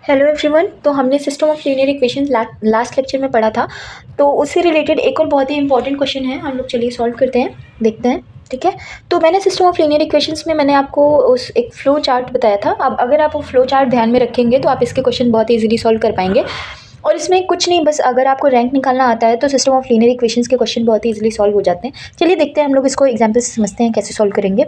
Hello everyone. तो हमने system of linear equation last lecture में पढ़ा था, तो उससे रिलेटेड एक और बहुत ही इंपॉर्टेंट क्वेश्चन है। हम लोग चलिए सॉल्व करते हैं, देखते हैं। ठीक है, तो मैंने सिस्टम ऑफ लीनियर इक्वेशंस में मैंने आपको उस एक फ्लो चार्ट बताया था। अब अगर आप वो फ्लो चार्ट ध्यान में रखेंगे तो आप इसके क्वेश्चन बहुत ईजिली सॉल्व कर पाएंगे। और इसमें कुछ नहीं, बस अगर आपको रैंक निकालना आता है तो सिस्टम ऑफ लीनियर इक्वेशंस के क्वेश्चन बहुत ही ईजिली सॉल्व हो जाते हैं। चलिए देखते हैं हम लोग इसको एग्जाम्पल से समझते हैं कैसे सॉल्व करेंगे।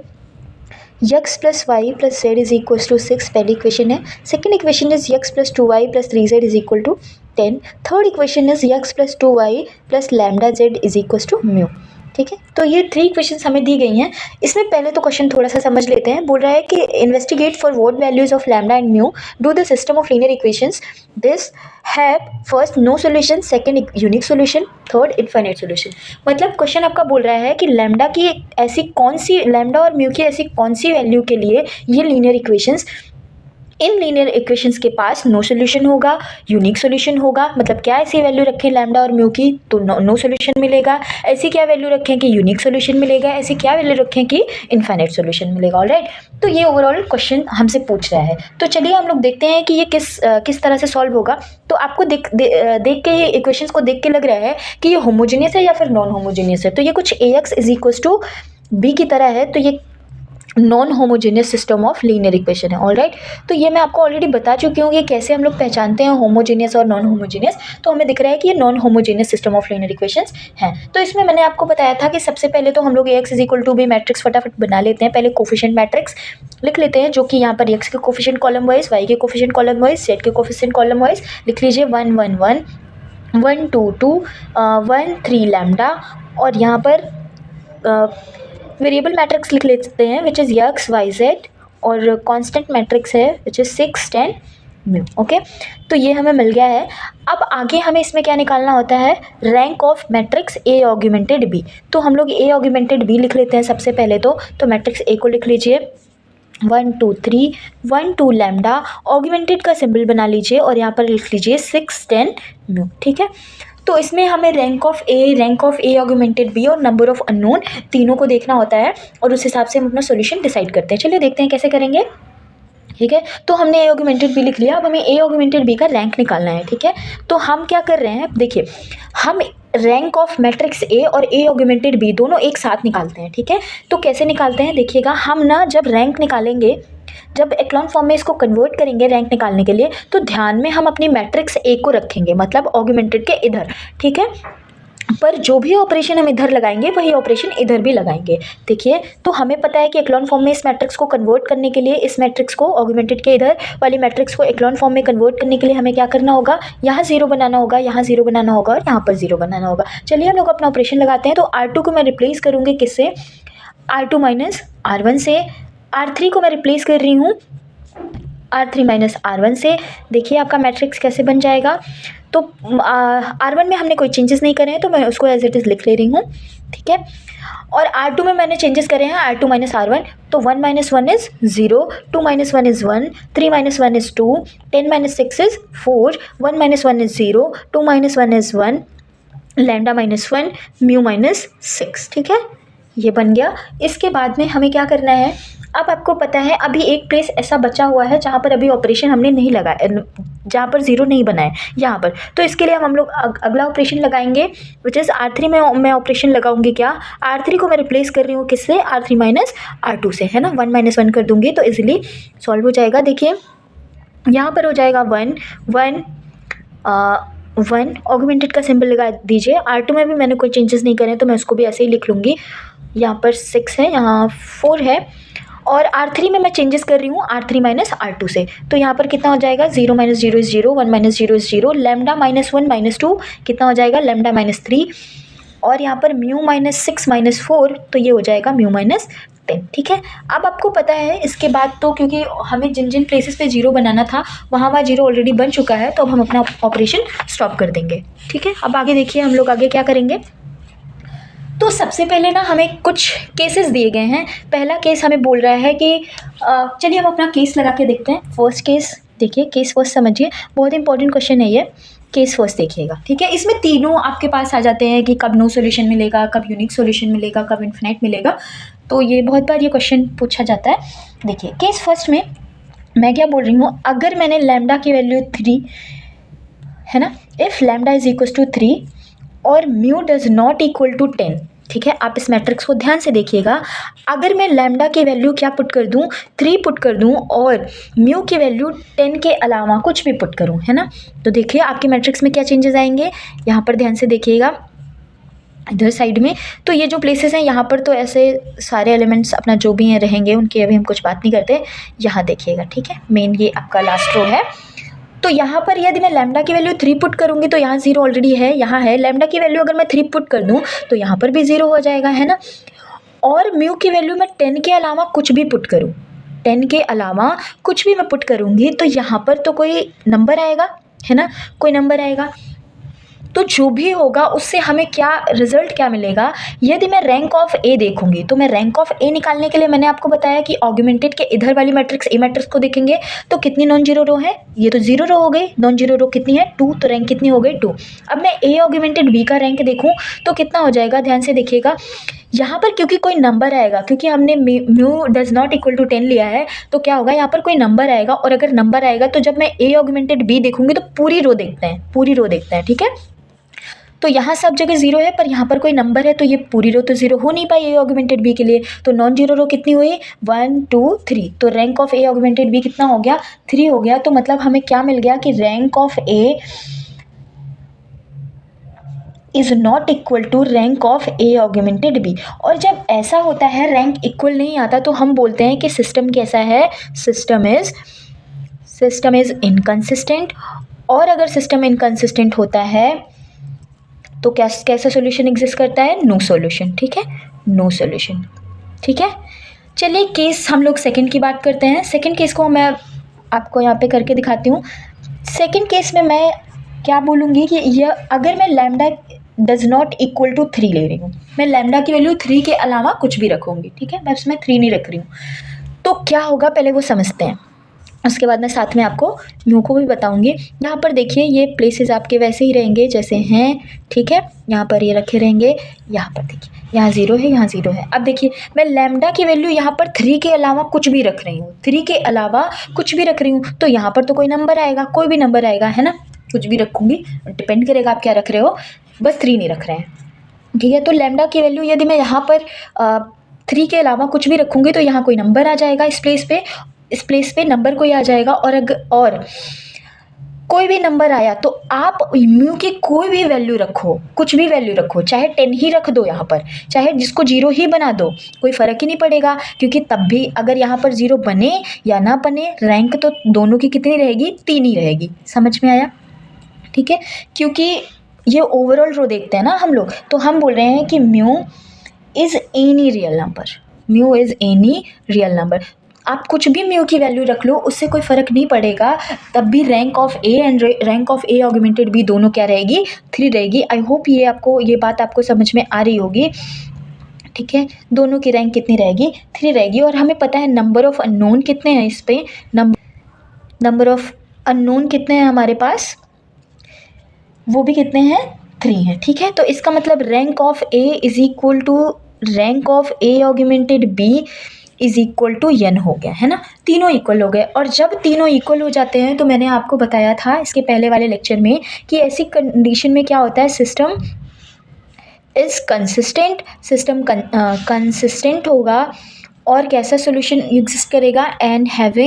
x plus y plus z is equals to 6 पहली इक्वेशन है। Second equation is x plus 2y plus 3z is equal to 10। Third equation is x plus 2y plus lambda z is equals to mu। ठीक है, तो ये three equations हमें दी गई हैं। इसमें पहले तो क्वेश्चन थोड़ा सा समझ लेते हैं। बोल रहा है कि investigate for what values of lambda and mu do the system of linear equations this have first no solution, second unique solution, third infinite solution. मतलब क्वेश्चन आपका बोल रहा है कि लैम्डा की ऐसी कौन सी, लैम्डा और म्यू की ऐसी कौन सी वैल्यू के लिए ये linear equations, in linear equations के पास नो सोल्यूशन होगा, यूनिक सोल्यूशन होगा। मतलब क्या ऐसी वैल्यू रखें लैम्डा और म्यू की तो नो सोल्यूशन मिलेगा, ऐसी क्या वैल्यू रखें कि यूनिक सोल्यूशन मिलेगा, ऐसी क्या वैल्यू रखें कि इनफाइनाइट सोल्यूशन मिलेगा। ऑलराइट, तो ये ओवरऑल क्वेश्चन हमसे पूछ रहा है। तो चलिए हम लोग देखते हैं कि ये किस तरह से सॉल्व होगा। तो आपको देख के ये इक्वेशंस को देख के लग रहा है कि ये होमोजेनियस है या फिर नॉन होमोजेनियस है। तो ये कुछ ax is equals to B की तरह है, तो ये non homogeneous system of linear equation है। ऑलराइट, तो ये मैं आपको ऑलरेडी बता चुकी हूँ कि कैसे हम लोग पहचानते हैं होमोजेनियस और नॉन होमोजेनियस। तो हमें दिख रहा है कि ये non homogeneous system of linear equations हैं। तो इसमें मैंने आपको बताया था कि सबसे पहले तो हम लोग ax is equal to B matrix फटाफट बना लेते हैं। पहले कोफिशिएंट मैट्रिक्स लिख लेते हैं, जो कि यहाँ पर x के कोफिशिएंट कॉलम वाइज, y के कोफिशिएंट कॉलम वाइज, z के कोफिशिएंट कॉलम वाइज लिख लीजिए 1 1 1 1 2 2 1 3 लैम्डा। और यहाँ पर वेरिएबल मैट्रिक्स लिख लेते हैं which is x y z, और कांस्टेंट मैट्रिक्स है विच इज़ 6 10 म्यू। ओके, तो ये हमें मिल गया है। अब आगे हमें इसमें क्या निकालना होता है, rank of matrix A augmented B. तो हम लोग ए ऑग्यूमेंटेड बी लिख लेते हैं सबसे पहले। तो मैट्रिक्स ए को लिख लीजिए 1 2 3 1 2 लैम्डा, ऑग्यूमेंटेड का सिंबल बना लीजिए और यहाँ पर लिख लीजिए 6 10 म्यू। ठीक है, तो इसमें हमें rank of A augmented B और नंबर ऑफ अननोन तीनों को देखना होता है, और उस हिसाब से हम अपना सॉल्यूशन डिसाइड करते हैं। चलिए देखते हैं कैसे करेंगे। ठीक है, तो हमने ए ऑग्यूमेंटेड बी लिख लिया। अब हमें ए ऑग्यूमेंटेड बी का रैंक निकालना है। ठीक है, तो हम क्या कर रहे हैं, देखिए हम रैंक ऑफ मैट्रिक्स ए और ए ऑग्यूमेंटेड बी दोनों एक साथ निकालते हैं। ठीक है, तो कैसे निकालते हैं देखिएगा। हम ना जब रैंक निकालेंगे, जब एक्लॉन फॉर्म में इसको कन्वर्ट करेंगे रैंक निकालने के लिए, तो ध्यान में हम अपनी मैट्रिक्स ए को रखेंगे, मतलब ऑग्यूमेंटेड के इधर। ठीक है, पर जो भी ऑपरेशन हम इधर लगाएंगे वही ऑपरेशन इधर भी लगाएंगे। देखिए, तो हमें पता है कि एक्लॉन फॉर्म में इस मैट्रिक्स को कन्वर्ट करने के लिए, इस मैट्रिक्स को ऑग्यूमेंटेड के इधर वाली मैट्रिक्स को एक्लॉन फॉर्म में कन्वर्ट करने के लिए हमें क्या करना होगा, यहाँ जीरो बनाना होगा, यहाँ जीरो बनाना होगा और यहाँ पर जीरो बनाना होगा। चलिए हम लोग अपना ऑपरेशन लगाते हैं। तो R2 को मैं रिप्लेस करूँगी किससे, R2 माइनस R1 से। R3 को मैं रिप्लेस कर रही हूँ R3 माइनस R1 से। देखिए आपका मैट्रिक्स कैसे बन जाएगा। तो R1 में हमने कोई चेंजेस नहीं करे हैं, तो मैं उसको एज इट इज़ लिख ले रही हूँ। ठीक है, और R2 में मैंने चेंजेस करे हैं, R2 माइनस R1। तो 1 minus 1 is 0, 2 minus 1 is 1, 3 minus 1 is 2, 10 minus 6 is 4, 1 minus 1 is 0, 2 minus 1 is 1, lambda minus 1, mu minus 6। ठीक है, ये बन गया। इसके बाद में हमें क्या करना है, अब आपको पता है अभी एक प्लेस ऐसा बचा हुआ है जहाँ पर अभी ऑपरेशन हमने नहीं लगाया, जहाँ पर जीरो नहीं बना है यहाँ पर। तो इसके लिए हम लोग अगला ऑपरेशन लगाएंगे विच इज़ R3 में मैं ऑपरेशन लगाऊंगी क्या, R3 को मैं रिप्लेस कर रही हूँ किससे, R3 माइनस R2 से, है ना। 1 माइनस 1 कर दूंगी तो इजीली सॉल्व हो जाएगा। देखिए यहाँ पर हो जाएगा 1 1 1, ऑग्यूमेंटेड का सिंबल लगा दीजिए। R2 में भी मैंने कोई चेंजेस नहीं करे तो मैं उसको भी ऐसे ही लिख लूँगी। यहाँ पर 6 है, यहाँ 4 है, और R3 में मैं चेंजेस कर रही हूँ R3 माइनस R2 से। तो यहाँ पर कितना हो जाएगा, 0 minus 0 is 0, 1 minus 0 is 0, lambda minus 1 minus 2 कितना हो जाएगा, लैम्डा माइनस 3, और यहाँ पर म्यू माइनस 6 माइनस 4, तो ये हो जाएगा म्यू माइनस 10। ठीक है, अब आपको पता है इसके बाद तो, क्योंकि हमें जिन जिन प्लेसेस पे जीरो बनाना था वहाँ जीरो ऑलरेडी बन चुका है, तो अब हम अपना ऑपरेशन स्टॉप कर देंगे। ठीक है, अब आगे देखिए हम लोग आगे क्या करेंगे। तो सबसे पहले ना हमें कुछ केसेस दिए गए हैं। पहला केस हमें बोल रहा है कि चलिए हम अपना केस लगा के देखते हैं। फर्स्ट केस देखिए, केस फर्स्ट समझिए, बहुत इंपॉर्टेंट क्वेश्चन है ये। केस फर्स्ट देखिएगा। ठीक है, इसमें तीनों आपके पास आ जाते हैं कि कब नो सॉल्यूशन मिलेगा, कब यूनिक सॉल्यूशन मिलेगा, कब इन्फिनाइट मिलेगा। तो ये बहुत बार ये क्वेश्चन पूछा जाता है। देखिए केस फर्स्ट में मैं क्या बोल रही हूँ, अगर मैंने लैम्डा की वैल्यू 3 है ना, if lambda is equal to 3 और mu does not equal to 10, ठीक है, आप इस मैट्रिक्स को ध्यान से देखिएगा। अगर मैं लैम्डा की वैल्यू क्या पुट कर दूँ, 3 पुट कर दूँ और म्यू की वैल्यू 10 के अलावा कुछ भी पुट करूँ, है ना, तो देखिए आपके मैट्रिक्स में क्या चेंजेस आएंगे, यहाँ पर ध्यान से देखिएगा इधर साइड में। तो ये जो प्लेसेस हैं यहाँ पर तो ऐसे सारे एलिमेंट्स अपना जो भी हैं रहेंगे, उनकी अभी हम कुछ बात नहीं करते। यहाँ देखिएगा, ठीक है, मेन ये आपका लास्ट रो है। तो यहाँ पर यदि मैं लैम्डा की वैल्यू 3 पुट करूँगी तो यहाँ 0 ऑलरेडी है, यहाँ है लैम्डा की वैल्यू अगर मैं 3 पुट कर दूँ तो यहाँ पर भी 0 हो जाएगा, है ना। और म्यू की वैल्यू मैं 10 के अलावा कुछ भी पुट करूँ, 10 के अलावा कुछ भी मैं पुट करूँगी तो यहाँ पर तो कोई नंबर आएगा, है ना, कोई नंबर आएगा। तो जो भी होगा उससे हमें क्या रिजल्ट क्या मिलेगा, यदि मैं रैंक ऑफ ए देखूंगी तो मैं रैंक ऑफ ए निकालने के लिए मैंने आपको बताया कि ऑगमेंटेड के इधर वाली मैट्रिक्स ए मैट्रिक्स को देखेंगे तो कितनी नॉन जीरो रो है, ये तो 0 रो हो गई, नॉन जीरो रो कितनी है 2, तो रैंक कितनी हो गई 2। अब मैं ए ऑगमेंटेड बी का रैंक देखूँ तो कितना हो जाएगा, ध्यान से देखिएगा यहाँ पर, क्योंकि कोई नंबर आएगा, क्योंकि हमने mu does not equal to 10 लिया है तो क्या होगा, यहाँ पर कोई नंबर आएगा, और अगर नंबर आएगा तो जब मैं ए ऑगमेंटेड बी देखूंगी तो पूरी रो देखते हैं, पूरी रो देखते हैं, ठीक है। तो यहाँ सब जगह 0 है पर यहाँ पर कोई नंबर है तो ये पूरी रो तो 0 हो नहीं पाई ए ऑगमेंटेड बी के लिए, तो नॉन जीरो रो कितनी हुई 1 2 3, तो rank of A augmented B कितना हो गया 3 हो गया। तो मतलब हमें क्या मिल गया कि rank of A is not equal to rank of A augmented B. और जब ऐसा होता है रैंक इक्वल नहीं आता तो हम बोलते हैं कि सिस्टम कैसा है, सिस्टम इज़ इनकंसिस्टेंट। और अगर सिस्टम इनकंसिस्टेंट होता है तो कैसा सॉल्यूशन एग्जिस्ट करता है, नो सॉल्यूशन, ठीक है, नो सॉल्यूशन, ठीक है। चलिए केस हम लोग सेकंड की बात करते हैं। सेकंड केस को मैं आपको यहाँ पे करके दिखाती हूँ। सेकंड केस में मैं क्या बोलूँगी कि यह अगर मैं lambda does not equal to 3 ले रही हूँ, मैं लैम्डा की वैल्यू 3 के अलावा कुछ भी रखूँगी, ठीक है, मैं उसमें 3 नहीं रख रही हूँ, तो क्या होगा पहले वो समझते हैं, उसके बाद मैं साथ में आपको म्यू को भी बताऊंगी। यहाँ पर देखिए ये प्लेसेस आपके वैसे ही रहेंगे जैसे हैं, ठीक है, यहाँ पर ये रखे रहेंगे, यहाँ पर देखिए यहाँ 0 है, यहाँ 0 है। अब देखिए मैं लैम्डा की वैल्यू यहाँ पर 3 के अलावा कुछ भी रख रही हूँ, 3 के अलावा कुछ भी रख रही हूँ तो यहाँ पर तो कोई नंबर आएगा, कोई भी नंबर आएगा, है ना, कुछ भी रखूँगी, डिपेंड करेगा आप क्या रख रहे हो, बस 3 नहीं रख रहे हैं, ठीक है। तो लैम्डा की वैल्यू यदि मैं यहाँ पर 3 के अलावा कुछ भी रखूँगी तो यहाँ कोई नंबर आ जाएगा, इस प्लेस पे नंबर कोई आ जाएगा। और कोई भी नंबर आया तो आप म्यू की कोई भी वैल्यू रखो, कुछ भी वैल्यू रखो, चाहे 10 ही रख दो यहाँ पर, चाहे जिसको 0 ही बना दो, कोई फ़र्क ही नहीं पड़ेगा, क्योंकि तब भी अगर यहाँ पर 0 बने या ना बने रैंक तो दोनों की कितनी रहेगी, 3 ही रहेगी। समझ में आया, ठीक है, क्योंकि ये ओवरऑल रो देखते हैं ना हम लोग, तो हम बोल रहे हैं कि mu is any real number, mu is any real number. आप कुछ भी म्यू की वैल्यू रख लो उससे कोई फ़र्क नहीं पड़ेगा, तब भी rank of A and rank of A augmented B दोनों क्या रहेगी, 3 रहेगी। आई होप ये बात आपको समझ में आ रही होगी, ठीक है, दोनों की रैंक कितनी रहेगी, 3 रहेगी। और हमें पता है नंबर ऑफ़ अननोन कितने हैं, इस पर नंबर ऑफ़ अननोन कितने हैं हमारे पास, वो भी कितने हैं, 3 हैं, ठीक है। तो इसका मतलब rank of A is equal to rank of A augmented B is equal to n हो गया, है ना, तीनों इक्वल हो गए। और जब तीनों इक्वल हो जाते हैं तो मैंने आपको बताया था इसके पहले वाले लेक्चर में कि ऐसी कंडीशन में क्या होता है, system is consistent, system consistent होगा और कैसा सोल्यूशन एग्जिस्ट करेगा, एंड हैव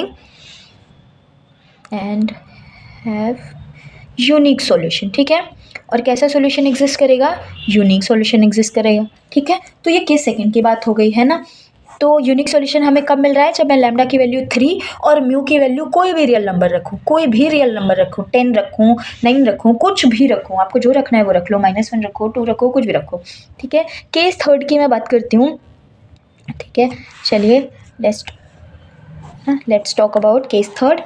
यूनिक सॉल्यूशन, ठीक है। और कैसा सॉल्यूशन एग्जिस्ट करेगा, यूनिक सॉल्यूशन एग्जिस्ट करेगा, ठीक है। तो ये केस सेकंड की बात हो गई, है ना। तो यूनिक सॉल्यूशन हमें कब मिल रहा है, जब मैं लैम्डा की वैल्यू 3 और म्यू की वैल्यू कोई भी रियल नंबर रखूँ, कोई भी रियल नंबर रखूँ, 10 रखूँ, 9 रखूँ, कुछ भी रखूँ, आपको जो रखना है वो रख लो, -1 रखो, 2 रखो, कुछ भी रखो, ठीक है। केस थर्ड की मैं बात करती हूँ, ठीक है। चलिए let's talk about case third.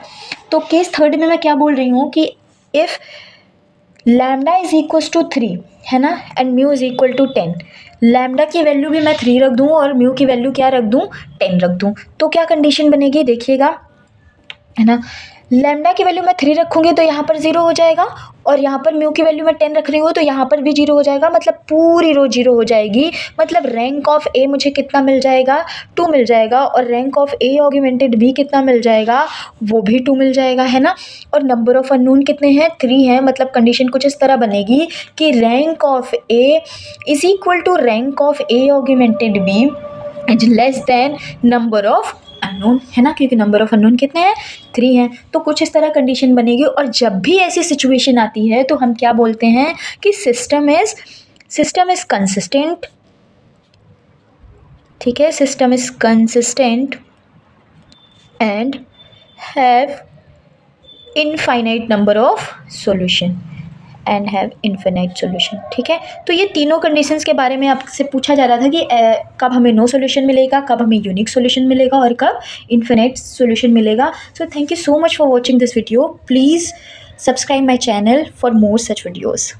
तो केस थर्ड में मैं क्या बोल रही हूँ कि if lambda is equal to 3, है ना, and mu is equal to 10, lambda की वैल्यू भी मैं 3 रख दूँ और म्यू की वैल्यू क्या रख दूँ, 10 रख दूँ, तो क्या कंडीशन बनेगी देखिएगा, है ना। लैम्डा की वैल्यू मैं 3 रखूँगी तो यहाँ पर 0 हो जाएगा, और यहाँ पर म्यू की वैल्यू मैं 10 रख रही हूँ तो यहाँ पर भी 0 हो जाएगा, मतलब पूरी रो 0 हो जाएगी। मतलब रैंक ऑफ ए मुझे कितना मिल जाएगा, 2 मिल जाएगा, और rank of A augmented B कितना मिल जाएगा, वो भी 2 मिल जाएगा, है ना। और नंबर ऑफ अननोन कितने हैं, 3 हैं। मतलब कंडीशन कुछ इस तरह बनेगी कि rank of A is equal to rank of A augmented B is less than number of unknown, है ना, क्योंकि नंबर ऑफ अननोन कितने हैं, 3 हैं। तो कुछ इस तरह कंडीशन बनेगी, और जब भी ऐसी सिचुएशन आती है तो हम क्या बोलते हैं कि सिस्टम इज कंसिस्टेंट, ठीक है, system is consistent and have infinite number of solution and have infinite solution, ठीक है। तो ये तीनों कंडीशंस के बारे में आपसे पूछा जा रहा था कि कब हमें नो सॉल्यूशन मिलेगा, कब हमें यूनिक सॉल्यूशन मिलेगा, और कब इन्फिनाइट सॉल्यूशन मिलेगा। So thank you so much for watching this video. Please subscribe my channel for more such videos.